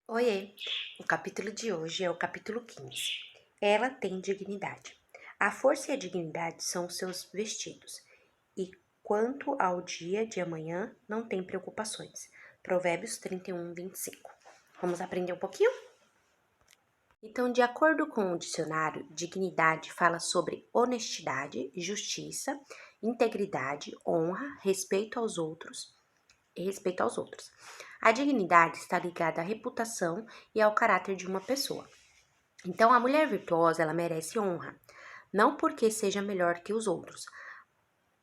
Oiê! O capítulo de hoje é o capítulo 15. Ela tem dignidade. A força e a dignidade são os seus vestidos, e quanto ao dia de amanhã, não tem preocupações. Provérbios 31, 25. Vamos aprender um pouquinho? Então, de acordo com o dicionário, dignidade fala sobre honestidade, justiça, integridade, honra, respeito aos outros. A dignidade está ligada à reputação e ao caráter de uma pessoa. Então, a mulher virtuosa, ela merece honra, não porque seja melhor que os outros,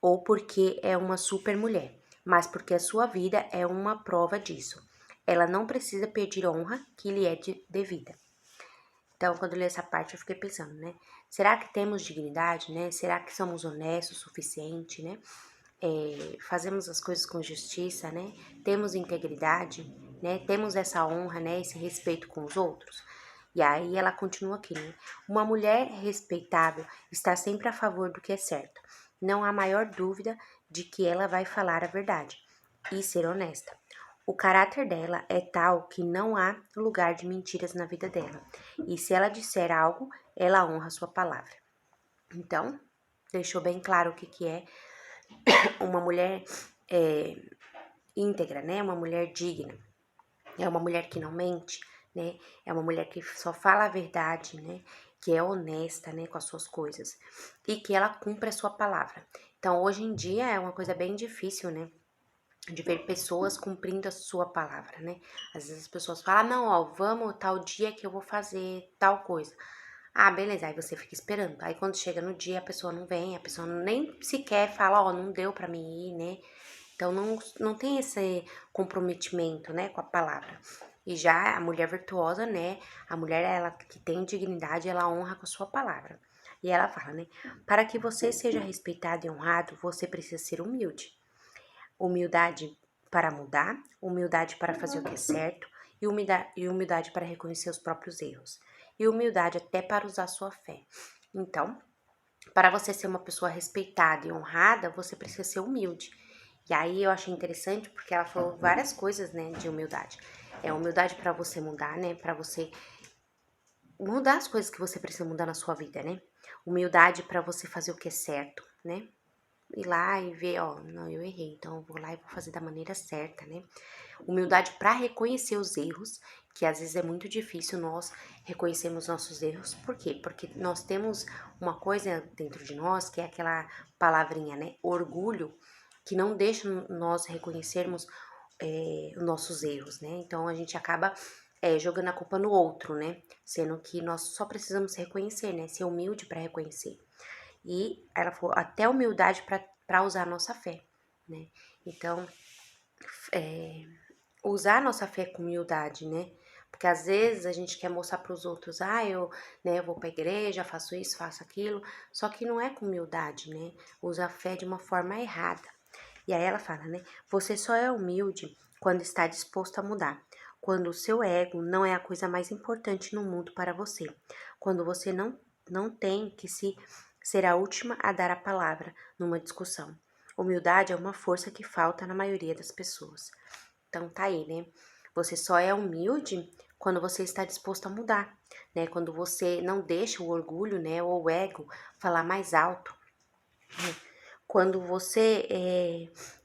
ou porque é uma super mulher, mas porque a sua vida é uma prova disso. Ela não precisa pedir honra que lhe é devida. Então, quando eu li essa parte, eu fiquei pensando, né? Será que temos dignidade, né? Será que somos honestos o suficiente, né? Fazemos as coisas com justiça, né? Temos integridade, né? Temos essa honra, né? Esse respeito com os outros. E aí ela continua aqui, né? Uma mulher respeitável está sempre a favor do que é certo. Não há maior dúvida de que ela vai falar a verdade e ser honesta. O caráter dela é tal que não há lugar de mentiras na vida dela. E se ela disser algo, ela honra sua palavra. Então, deixou bem claro o que é uma mulher íntegra, né? Uma mulher digna. É uma mulher que não mente, né? É uma mulher que só fala a verdade, né? Que é honesta, né? Com as suas coisas. E que ela cumpre a sua palavra. Então, hoje em dia é uma coisa bem difícil, né? De ver pessoas cumprindo a sua palavra, né? Às vezes as pessoas falam, não, ó, vamos tal dia que eu vou fazer tal coisa. Ah, beleza, aí você fica esperando. Aí quando chega no dia, a pessoa não vem, a pessoa nem sequer fala, ó, não deu pra mim ir, né? Então não tem esse comprometimento, né, com a palavra. E já a mulher virtuosa, né, a mulher ela que tem dignidade, ela honra com a sua palavra. E ela fala, né, para que você seja respeitado e honrado, você precisa ser humilde. Humildade para mudar, humildade para fazer o que é certo e humildade para reconhecer os próprios erros. E humildade até para usar sua fé. Então, para você ser uma pessoa respeitada e honrada, você precisa ser humilde. E aí eu achei interessante porque ela falou várias coisas, né, de humildade. É humildade para você mudar, né, para você mudar as coisas que você precisa mudar na sua vida, né? Humildade para você fazer o que é certo, né? Ir lá e ver, ó, não, eu errei, então eu vou lá e vou fazer da maneira certa, né? Humildade para reconhecer os erros, que às vezes é muito difícil nós reconhecermos nossos erros. Por quê? Porque nós temos uma coisa dentro de nós, que é aquela palavrinha, né? Orgulho, que não deixa nós reconhecermos os nossos erros, né? Então a gente acaba jogando a culpa no outro, né? Sendo que nós só precisamos reconhecer, né? Ser humilde para reconhecer. E ela falou até humildade para usar a nossa fé, né? Então, usar a nossa fé com humildade, né? Porque às vezes a gente quer mostrar para os outros, eu vou para a igreja, faço isso, faço aquilo, só que não é com humildade, né? Usa a fé de uma forma errada. E aí ela fala, né? Você só é humilde quando está disposto a mudar. Quando o seu ego não é a coisa mais importante no mundo para você. Quando você não tem que ser a última a dar a palavra numa discussão. Humildade é uma força que falta na maioria das pessoas. Então tá aí, né? Você só é humilde quando você está disposto a mudar, né? Quando você não deixa o orgulho, né, ou o ego falar mais alto, né? Quando você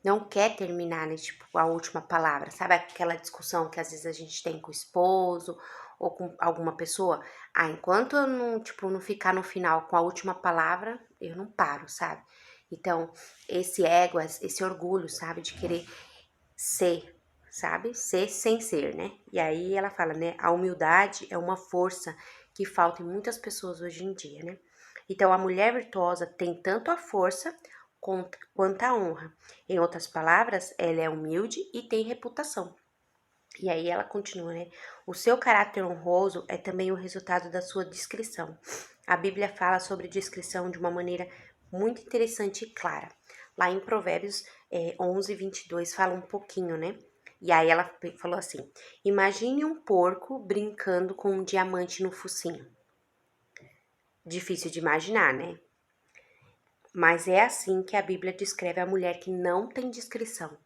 não quer terminar, né, tipo, a última palavra, sabe aquela discussão que às vezes a gente tem com o esposo ou com alguma pessoa? Ah, enquanto eu não, tipo, não ficar no final com a última palavra, eu não paro, sabe? Então, esse ego, esse orgulho, sabe, de querer ser, sabe? Ser sem ser, né? E aí ela fala, né? A humildade é uma força que falta em muitas pessoas hoje em dia, né? Então, a mulher virtuosa tem tanto a força quanto a honra. Em outras palavras, ela é humilde e tem reputação. E aí ela continua, né? O seu caráter honroso é também o resultado da sua discrição. A Bíblia fala sobre discrição de uma maneira muito interessante e clara. Lá em Provérbios 11, 22 fala um pouquinho, né? E aí ela falou assim, imagine um porco brincando com um diamante no focinho. Difícil de imaginar, né? Mas é assim que a Bíblia descreve a mulher que não tem discrição.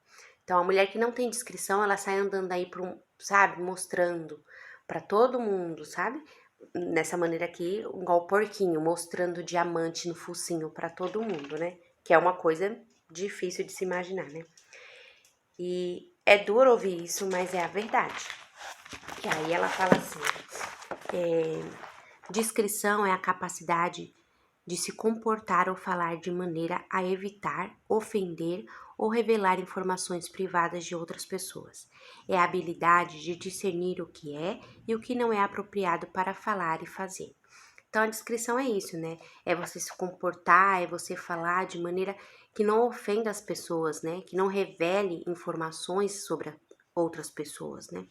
Então, a mulher que não tem discrição, ela sai andando aí sabe, mostrando. pra todo mundo, sabe? Nessa maneira aqui, igual o porquinho, mostrando diamante no focinho pra todo mundo, né? Que é uma coisa difícil de se imaginar, né? E é duro ouvir isso, mas é a verdade. E aí ela fala assim, discrição é a capacidade de se comportar ou falar de maneira a evitar, ofender ou revelar informações privadas de outras pessoas. É a habilidade de discernir o que é e o que não é apropriado para falar e fazer. Então, a discrição é isso, né? É você se comportar, é você falar de maneira que não ofenda as pessoas, né? Que não revele informações sobre outras pessoas, né?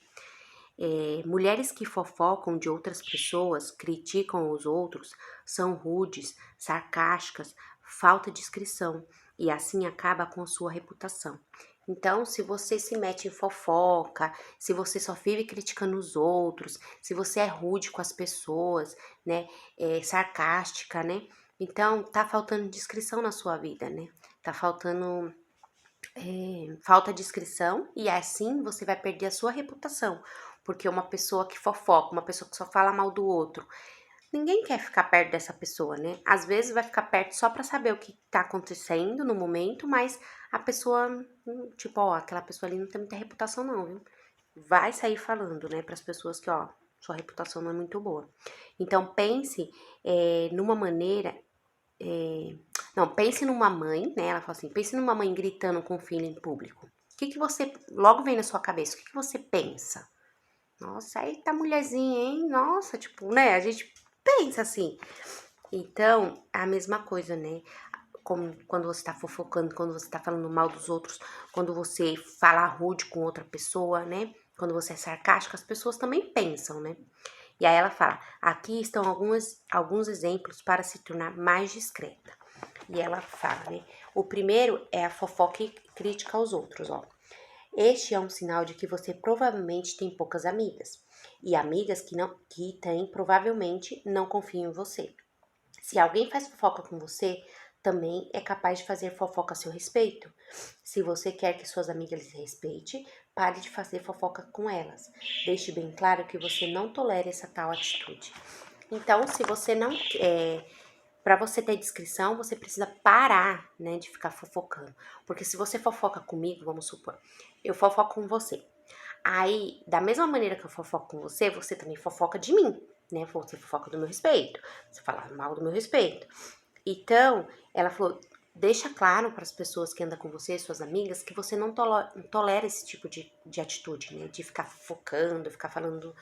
Mulheres que fofocam de outras pessoas, criticam os outros, são rudes, sarcásticas, falta de discrição e assim acaba com a sua reputação. Então, se você se mete em fofoca, se você só vive criticando os outros, se você é rude com as pessoas, né, sarcástica, né, então tá faltando discrição na sua vida, né, tá faltando falta de inscrição e assim você vai perder a sua reputação. Porque uma pessoa que fofoca, uma pessoa que só fala mal do outro, ninguém quer ficar perto dessa pessoa, né? Às vezes vai ficar perto só pra saber o que tá acontecendo no momento, mas a pessoa, tipo, ó, aquela pessoa ali não tem muita reputação não, viu? Vai sair falando, né, pras pessoas que, ó, sua reputação não é muito boa. Então pense numa maneira não, pense numa mãe, né? Ela fala assim, pense numa mãe gritando com o filho em público. O que você, logo vem na sua cabeça, o que você pensa? Nossa, eita mulherzinha, hein? Nossa, tipo, né? A gente pensa assim. Então, é a mesma coisa, né? Como quando você tá fofocando, quando você tá falando mal dos outros, quando você fala rude com outra pessoa, né? Quando você é sarcástico, as pessoas também pensam, né? E aí ela fala, aqui estão alguns exemplos para se tornar mais discreta. E ela fala, né? O primeiro é a fofoca e crítica aos outros, ó. Este é um sinal de que você provavelmente tem poucas amigas. E amigas que têm provavelmente não confiam em você. Se alguém faz fofoca com você, também é capaz de fazer fofoca a seu respeito. Se você quer que suas amigas lhe respeite, pare de fazer fofoca com elas. Deixe bem claro que você não tolera essa tal atitude. Então, se você não para você ter discrição, você precisa parar, né, de ficar fofocando. Porque se você fofoca comigo, vamos supor, eu fofoco com você. Aí, da mesma maneira que eu fofoco com você, você também fofoca de mim, né? Você fofoca do meu respeito, você fala mal do meu respeito. Então, ela falou, deixa claro para as pessoas que andam com você, suas amigas, que você não tolera esse tipo de atitude, né? De ficar fofocando, ficar falando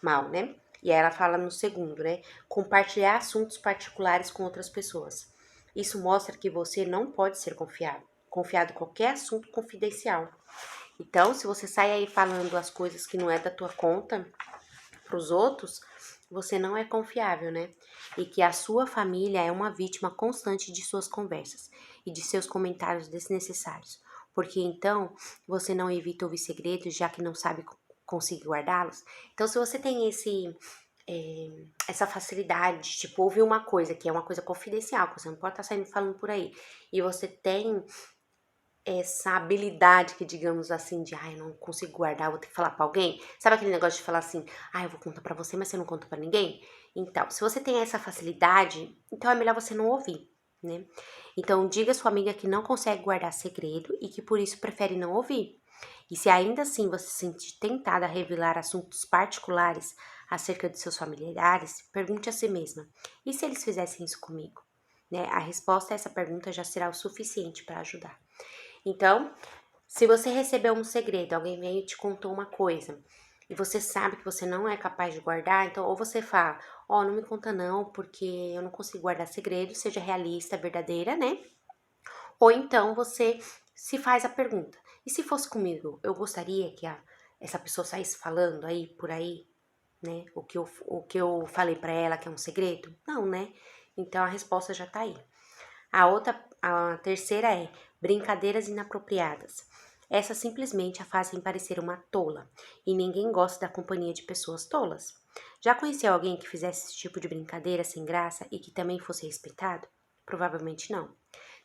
mal, né? E aí ela fala no segundo, né? Compartilhar assuntos particulares com outras pessoas. Isso mostra que você não pode ser confiado em qualquer assunto confidencial. Então, se você sai aí falando as coisas que não é da tua conta pros outros, você não é confiável, né? E que a sua família é uma vítima constante de suas conversas e de seus comentários desnecessários. Porque então você não evita ouvir segredos, já que não sabe conseguir guardá-los. Então, se você tem essa facilidade de, tipo, ouvir uma coisa que é uma coisa confidencial, que você não pode estar saindo falando por aí, e você tem essa habilidade que, digamos assim, de, eu não consigo guardar, vou ter que falar pra alguém. Sabe aquele negócio de falar assim, eu vou contar pra você, mas você não conta pra ninguém? Então, se você tem essa facilidade, então é melhor você não ouvir, né? Então, diga à sua amiga que não consegue guardar segredo e que por isso prefere não ouvir. E se ainda assim você se sentir tentada a revelar assuntos particulares acerca de seus familiares, pergunte a si mesma, e se eles fizessem isso comigo? Né? A resposta a essa pergunta já será o suficiente para ajudar. Então, se você recebeu um segredo, alguém veio e te contou uma coisa, e você sabe que você não é capaz de guardar, então ou você fala, não me conta não, porque eu não consigo guardar segredo, seja realista, verdadeira, né? Ou então você se faz a pergunta, e se fosse comigo, eu gostaria que essa pessoa saísse falando aí, por aí, né? O que eu falei pra ela que é um segredo? Não, né? Então a resposta já tá aí. A terceira é brincadeiras inapropriadas. Essas simplesmente a fazem parecer uma tola, e ninguém gosta da companhia de pessoas tolas. Já conheceu alguém que fizesse esse tipo de brincadeira sem graça e que também fosse respeitado? Provavelmente não.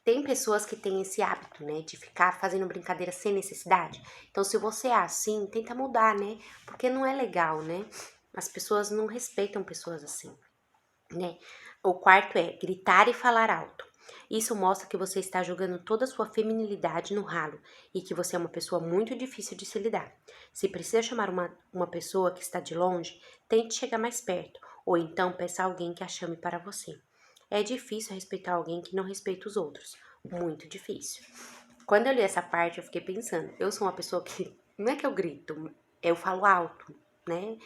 Tem pessoas que têm esse hábito, né, de ficar fazendo brincadeira sem necessidade. Então, se você é assim, tenta mudar, né? Porque não é legal, né? As pessoas não respeitam pessoas assim, né? O quarto é gritar e falar alto. Isso mostra que você está jogando toda a sua feminilidade no ralo e que você é uma pessoa muito difícil de se lidar. Se precisa chamar uma pessoa que está de longe, tente chegar mais perto, ou então peça a alguém que a chame para você. É difícil respeitar alguém que não respeita os outros. Muito difícil. Quando eu li essa parte, eu fiquei pensando, eu sou uma pessoa que, não é que eu grito, eu falo alto, né?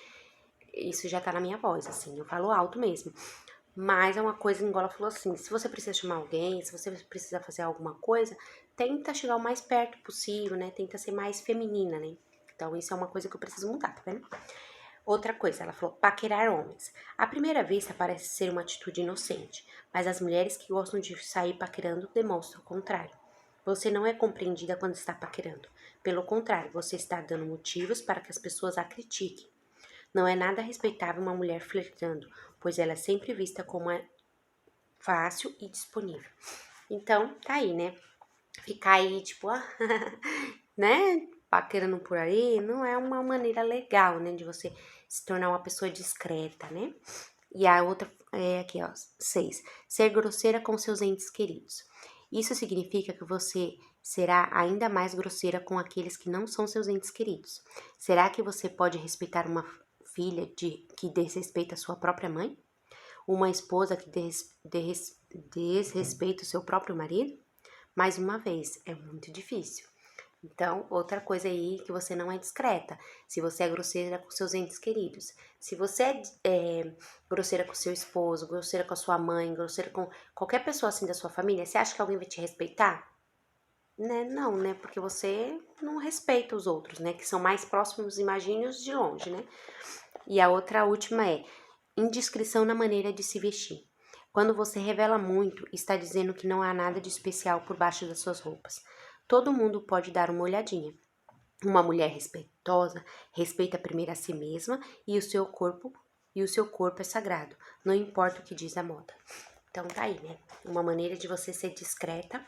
Isso já tá na minha voz, assim, eu falo alto mesmo. Mas é uma coisa, igual ela falou assim, se você precisa chamar alguém, se você precisa fazer alguma coisa, tenta chegar o mais perto possível, né? Tenta ser mais feminina, né? Então, isso é uma coisa que eu preciso mudar, tá vendo? Outra coisa, ela falou paquerar homens. À primeira vista parece ser uma atitude inocente, mas as mulheres que gostam de sair paquerando demonstram o contrário. Você não é compreendida quando está paquerando. Pelo contrário, você está dando motivos para que as pessoas a critiquem. Não é nada respeitável uma mulher flertando, pois ela é sempre vista como fácil e disponível. Então, tá aí, né? Ficar aí, tipo, né? Paquerando por aí, não é uma maneira legal, né? De você se tornar uma pessoa discreta, né? E a outra é aqui, ó, 6. Ser grosseira com seus entes queridos. Isso significa que você será ainda mais grosseira com aqueles que não são seus entes queridos. Será que você pode respeitar uma filha que desrespeita sua própria mãe? Uma esposa que desrespeita o seu próprio marido? Mais uma vez, é muito difícil. Então, outra coisa aí que você não é discreta. Se você é grosseira com seus entes queridos. Se você é grosseira com seu esposo, grosseira com a sua mãe, grosseira com qualquer pessoa assim da sua família, você acha que alguém vai te respeitar? Né? Não, né? Porque você não respeita os outros, né? Que são mais próximos, imagine os de longe, né? E a outra, a última é indiscrição na maneira de se vestir. Quando você revela muito, está dizendo que não há nada de especial por baixo das suas roupas. Todo mundo pode dar uma olhadinha. Uma mulher respeitosa respeita primeiro a si mesma e o seu corpo é sagrado, não importa o que diz a moda. Então tá aí, né? Uma maneira de você ser discreta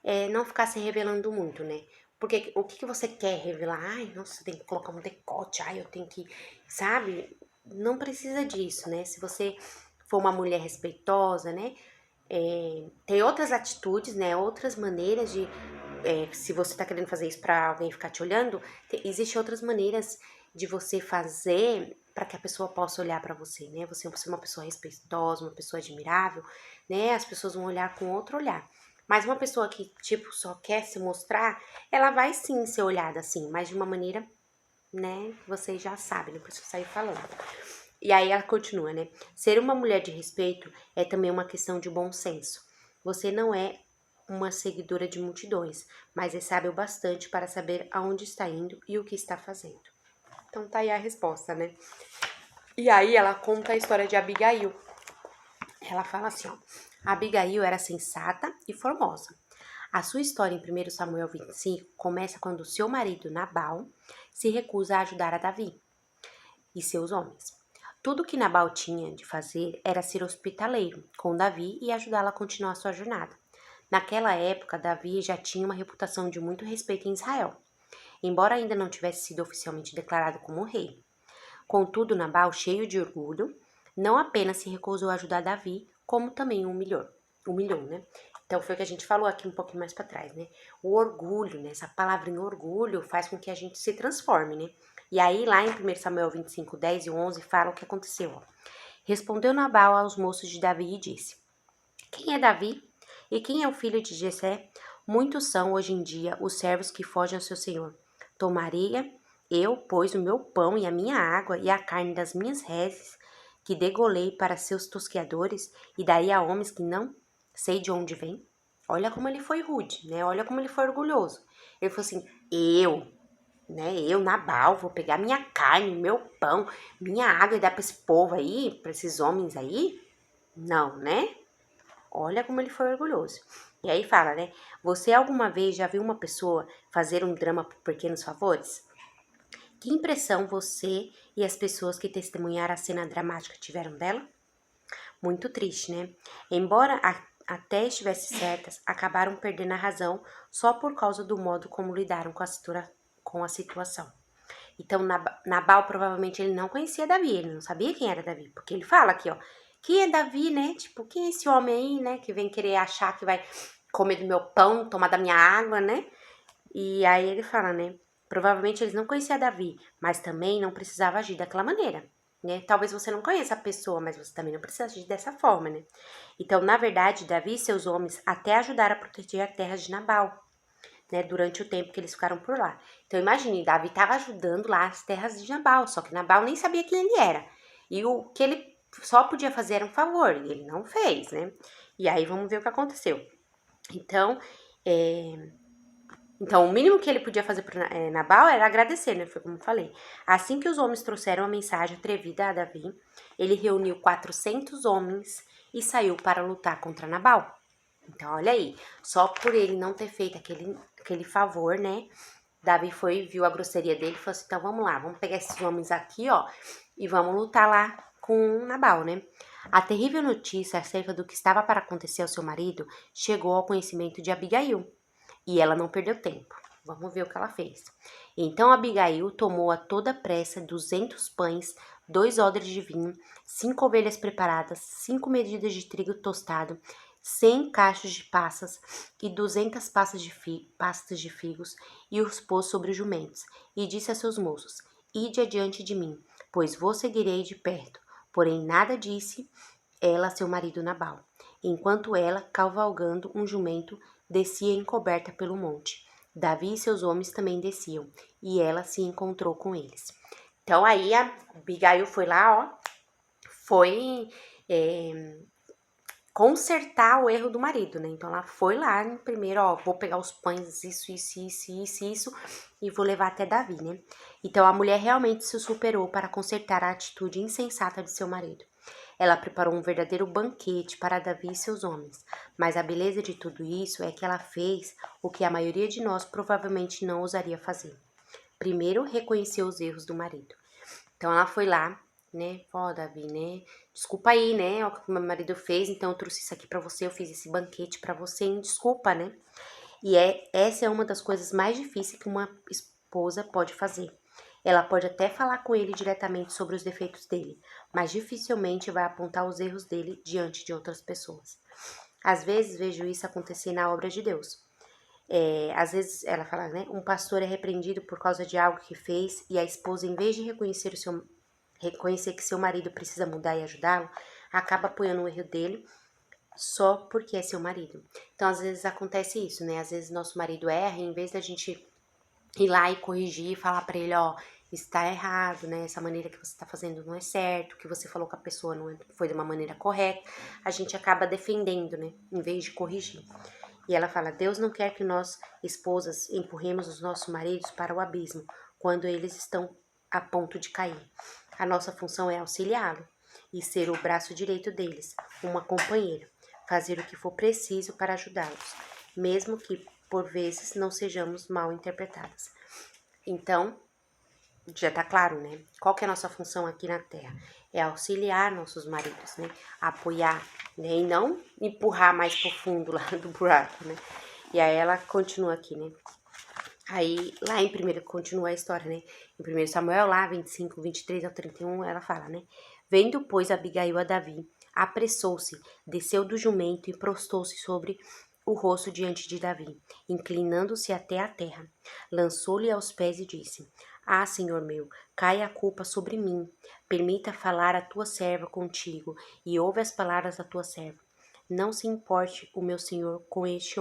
é não ficar se revelando muito, né? Porque o que você quer revelar? Ai, nossa, tem que colocar um decote, ai, eu tenho que, sabe? Não precisa disso, né? Se você for uma mulher respeitosa, né? Tem outras atitudes, né? Outras maneiras de se você tá querendo fazer isso pra alguém ficar te olhando, existem outras maneiras de você fazer para que a pessoa possa olhar para você, né? Você é uma pessoa respeitosa, uma pessoa admirável, né? As pessoas vão olhar com outro olhar. Mas uma pessoa que, tipo, só quer se mostrar, ela vai sim ser olhada assim, mas de uma maneira, né? Vocês já sabem, não preciso sair falando. E aí ela continua, né? Ser uma mulher de respeito é também uma questão de bom senso. Você não é uma seguidora de multidões, mas é sábio bastante para saber aonde está indo e o que está fazendo. Então tá aí a resposta, né? E aí ela conta a história de Abigail. Ela fala assim, ó. Abigail era sensata e formosa. A sua história em 1 Samuel 25 começa quando seu marido, Nabal, se recusa a ajudar a Davi e seus homens. Tudo que Nabal tinha de fazer era ser hospitaleiro com Davi e ajudá-lo a continuar sua jornada. Naquela época, Davi já tinha uma reputação de muito respeito em Israel, embora ainda não tivesse sido oficialmente declarado como rei. Contudo, Nabal, cheio de orgulho, não apenas se recusou a ajudar Davi, como também o humilhou, né? Então foi o que a gente falou aqui um pouquinho mais para trás, né? O orgulho, né? Essa palavrinha orgulho faz com que a gente se transforme, né? E aí lá em 1 Samuel 25, 10 e 11 fala o que aconteceu, ó. Respondeu Nabal aos moços de Davi e disse: Quem é Davi? E quem é o filho de Jessé? Muitos são hoje em dia os servos que fogem ao seu senhor. Tomaria eu, pois, o meu pão e a minha água e a carne das minhas reses, que degolei para seus tosqueadores, e daria a homens que não sei de onde vem? Olha como ele foi rude, né? Olha como ele foi orgulhoso. Ele falou assim, eu, Nabal, vou pegar minha carne, meu pão, minha água e dar para esse povo aí, para esses homens aí? Não, né? Olha como ele foi orgulhoso. E aí fala, né? Você alguma vez já viu uma pessoa fazer um drama por pequenos favores? Que impressão você e as pessoas que testemunharam a cena dramática tiveram dela? Muito triste, né? Embora até estivessem certas, acabaram perdendo a razão só por causa do modo como lidaram com a situação. Então, Nabal provavelmente ele não conhecia Davi, ele não sabia quem era Davi, porque ele fala aqui, ó, quem é Davi, né? Tipo, quem é esse homem aí, né? Que vem querer achar que vai comer do meu pão, tomar da minha água, né? E aí ele fala, né? Provavelmente eles não conheciam Davi, mas também não precisava agir daquela maneira, né? Talvez você não conheça a pessoa, mas você também não precisa agir dessa forma, né? Então, na verdade, Davi e seus homens até ajudaram a proteger a terra de Nabal, né? Durante o tempo que eles ficaram por lá. Então, imagine, Davi estava ajudando lá as terras de Nabal, só que Nabal nem sabia quem ele era. E o que ele só podia fazer era um favor, e ele não fez, né? E aí, vamos ver o que aconteceu. Então, o mínimo que ele podia fazer para Nabal era agradecer, né? Foi como eu falei. Assim que os homens trouxeram a mensagem atrevida a Davi, ele reuniu 400 homens e saiu para lutar contra Nabal. Então, olha aí, só por ele não ter feito aquele favor, né? Davi viu a grosseria dele e falou assim, então vamos lá, vamos pegar esses homens aqui, ó, e vamos lutar lá com Nabal, né? A terrível notícia acerca do que estava para acontecer ao seu marido chegou ao conhecimento de Abigail. E ela não perdeu tempo. Vamos ver o que ela fez. Então Abigail tomou a toda pressa 200 pães, 2 odres de vinho, 5 ovelhas preparadas, 5 medidas de trigo tostado, 100 cachos de passas e 200 pastas de figos, e os pôs sobre os jumentos, e disse a seus moços, ide adiante de mim, pois vos seguirei de perto. Porém nada disse ela a seu marido Nabal, enquanto ela, cavalgando um jumento, descia encoberta pelo monte. Davi e seus homens também desciam, e ela se encontrou com eles. Então aí a Abigail foi lá, ó, foi consertar o erro do marido, né? Então ela foi lá primeiro, ó, vou pegar os pães, isso, e vou levar até Davi, né? Então a mulher realmente se superou para consertar a atitude insensata de seu marido. Ela preparou um verdadeiro banquete para Davi e seus homens, mas a beleza de tudo isso é que ela fez o que a maioria de nós provavelmente não ousaria fazer. Primeiro, reconheceu os erros do marido. Então ela foi lá, né? Ó, Davi, né? Desculpa aí, né? O que meu marido fez, então eu trouxe isso aqui para você, eu fiz esse banquete para você, em desculpa, né? E essa é uma das coisas mais difíceis que uma esposa pode fazer. Ela pode até falar com ele diretamente sobre os defeitos dele, mas dificilmente vai apontar os erros dele diante de outras pessoas. Às vezes vejo isso acontecer na obra de Deus. Às vezes ela fala, né? Um pastor é repreendido por causa de algo que fez e a esposa, em vez de reconhecer que seu marido precisa mudar e ajudá-lo, acaba apoiando o erro dele só porque é seu marido. Então, às vezes acontece isso, né? Às vezes nosso marido erra e em vez da gente ir lá e corrigir e falar pra ele, ó, está errado, né? Essa maneira que você tá fazendo não é certo, o que você falou com a pessoa não foi de uma maneira correta, a gente acaba defendendo, né? Em vez de corrigir. E ela fala, Deus não quer que nós, esposas, empurremos os nossos maridos para o abismo, quando eles estão a ponto de cair. A nossa função é auxiliá-lo e ser o braço direito deles, uma companheira, fazer o que for preciso para ajudá-los, mesmo que por vezes não sejamos mal interpretadas. Então, já tá claro, né? Qual que é a nossa função aqui na Terra? É auxiliar nossos maridos, né? Apoiar, né? E não empurrar mais pro fundo lá do buraco, né? E aí ela continua aqui, né? Aí, lá em primeiro, continua a história, né? Em 1 Samuel, lá, 25, 23 ao 31, ela fala, né? Vendo, pois, Abigail a Davi, apressou-se, desceu do jumento e prostou-se sobre o rosto diante de Davi, inclinando-se até a terra. Lançou-lhe aos pés e disse, ah, Senhor meu, caia a culpa sobre mim. Permita falar a tua serva contigo, e ouve as palavras da tua serva. Não se importe o meu senhor com este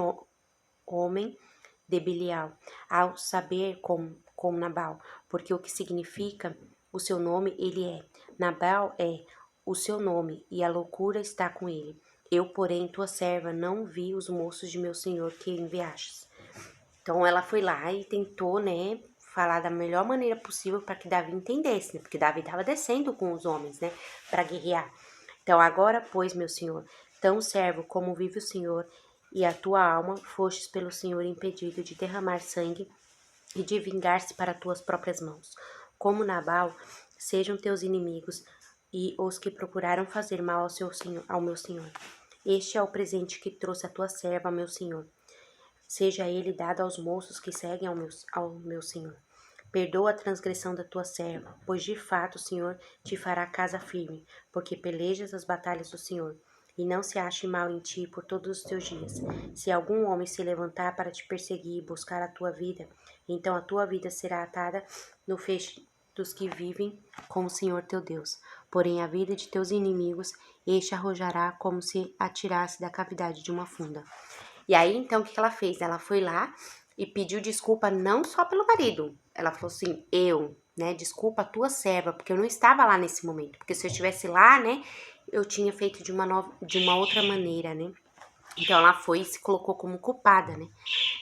homem de Belial, ao saber com Nabal, porque o que significa o seu nome ele é. Nabal é o seu nome, e a loucura está com ele. Eu, porém, tua serva, não vi os moços de meu senhor que enviastes. Então ela foi lá e tentou, né, falar da melhor maneira possível para que Davi entendesse, né? Porque Davi estava descendo com os homens, né, para guerrear. Então agora, pois, meu senhor, tão servo como vive o Senhor, e a tua alma fostes pelo Senhor impedido de derramar sangue e de vingar-se para tuas próprias mãos. Como Nabal, sejam teus inimigos e os que procuraram fazer mal ao meu senhor. Este é o presente que trouxe a tua serva ao meu senhor. Seja ele dado aos moços que seguem ao meu senhor. Perdoa a transgressão da tua serva, pois de fato o Senhor te fará casa firme, porque pelejas as batalhas do Senhor. E não se ache mal em ti por todos os teus dias. Se algum homem se levantar para te perseguir e buscar a tua vida, então a tua vida será atada no feixe dos que vivem com o Senhor teu Deus. Porém a vida de teus inimigos este arrojará como se atirasse da cavidade de uma funda. E aí, então, o que ela fez? Ela foi lá e pediu desculpa não só pelo marido. Ela falou assim, desculpa a tua serva, porque eu não estava lá nesse momento. Porque se eu estivesse lá, né, eu tinha feito de uma outra maneira, né. Então, ela foi e se colocou como culpada, né.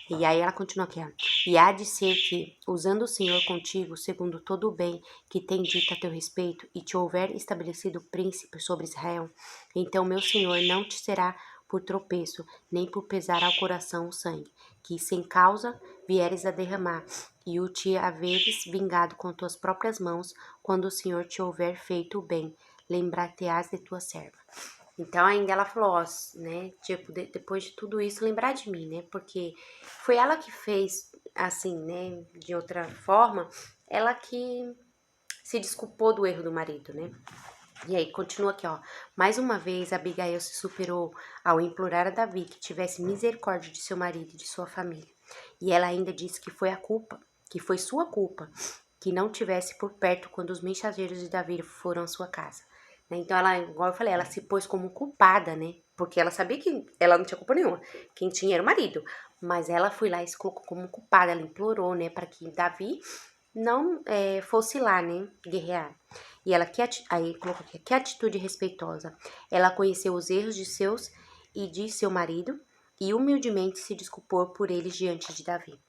E aí, ela continua aqui, ó. E há de ser que, usando o Senhor contigo, segundo todo o bem que tem dito a teu respeito, e te houver estabelecido príncipe sobre Israel, então meu Senhor não te será por tropeço, nem por pesar ao coração o sangue, que sem causa vieres a derramar, e o te haveres vingado com tuas próprias mãos, quando o Senhor te houver feito o bem, lembrar-te-ás de tua serva. Então ainda ela falou, ó, né, tipo, depois de tudo isso, lembrar de mim, né, porque foi ela que fez, assim, né, de outra forma, ela que se desculpou do erro do marido, né. E aí, continua aqui, ó. Mais uma vez, Abigail se superou ao implorar a Davi que tivesse misericórdia de seu marido e de sua família. E ela ainda disse que foi sua culpa, que não tivesse por perto quando os mensageiros de Davi foram à sua casa. Né? Então, ela, igual eu falei, ela se pôs como culpada, né? Porque ela sabia que ela não tinha culpa nenhuma. Quem tinha era o marido. Mas ela foi lá e se colocou como culpada. Ela implorou, né? Para que Davi não fosse lá, né? Guerrear. E ela, aí colocou aqui, que atitude respeitosa. Ela conheceu os erros de seus e de seu marido e humildemente se desculpou por eles diante de Davi.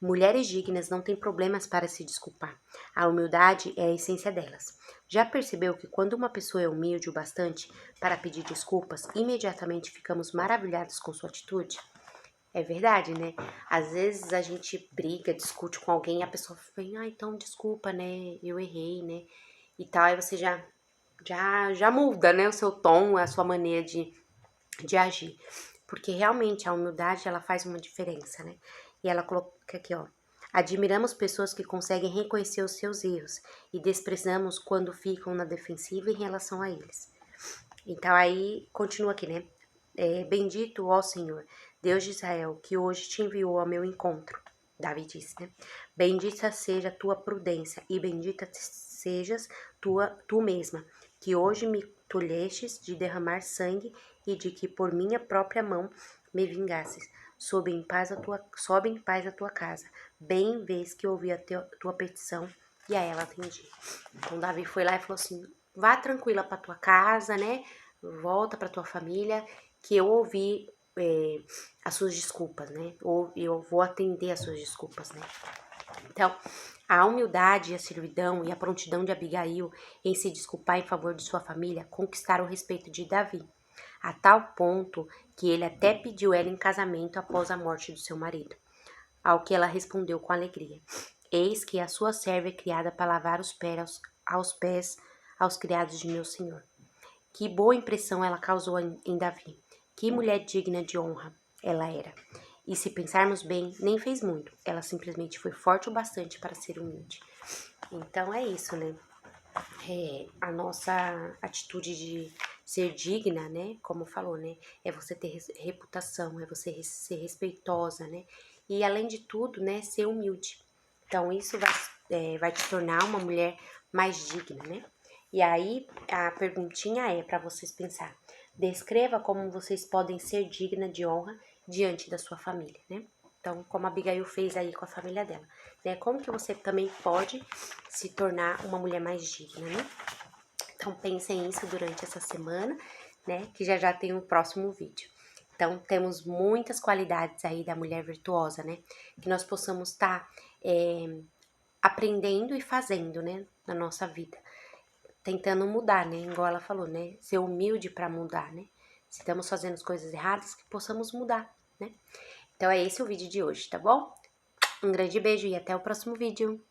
Mulheres dignas não têm problemas para se desculpar. A humildade é a essência delas. Já percebeu que quando uma pessoa é humilde o bastante para pedir desculpas, imediatamente ficamos maravilhados com sua atitude? É verdade, né? Às vezes a gente briga, discute com alguém e a pessoa vem, então desculpa, né? Eu errei, né? E tal, aí você já muda, né? O seu tom, a sua maneira de agir. Porque realmente a humildade, ela faz uma diferença, né? E ela coloca aqui, ó. Admiramos pessoas que conseguem reconhecer os seus erros e desprezamos quando ficam na defensiva em relação a eles. Então aí, continua aqui, né? Bendito, ó Senhor, Deus de Israel, que hoje te enviou ao meu encontro. Davi disse, né? Bendita seja a tua prudência e bendita sejas tu mesma, que hoje me tolhestes de derramar sangue e de que por minha própria mão me vingasses. Sobe em paz a tua casa. Bem vês que ouvi a tua petição e a ela atendi. Então Davi foi lá e falou assim, vá tranquila para tua casa, né? Volta para tua família, que eu ouvi as suas desculpas, né? Ou eu vou atender as suas desculpas, né? Então, a humildade, a servidão e a prontidão de Abigail em se desculpar em favor de sua família conquistaram o respeito de Davi, a tal ponto que ele até pediu ela em casamento após a morte do seu marido, ao que ela respondeu com alegria. Eis que a sua serva é criada para lavar os pés aos criados de meu senhor. Que boa impressão ela causou em Davi. Que mulher digna de honra ela era. E se pensarmos bem, nem fez muito. Ela simplesmente foi forte o bastante para ser humilde. Então é isso, né? A nossa atitude de ser digna, né? Como falou, né? É você ter reputação, é você ser respeitosa, né? E além de tudo, né? Ser humilde. Então isso vai te tornar uma mulher mais digna, né? E aí, a perguntinha é para vocês pensar. Descreva como vocês podem ser digna de honra diante da sua família, né? Então, como a Abigail fez aí com a família dela, né? Como que você também pode se tornar uma mulher mais digna, né? Então, pensem nisso durante essa semana, né? Que já tem o próximo vídeo. Então, temos muitas qualidades aí da mulher virtuosa, né? Que nós possamos estar aprendendo e fazendo, né? Na nossa vida. Tentando mudar, né? Igual ela falou, né? Ser humilde para mudar, né? Se estamos fazendo as coisas erradas, que possamos mudar, né? Então é esse o vídeo de hoje, tá bom? Um grande beijo e até o próximo vídeo.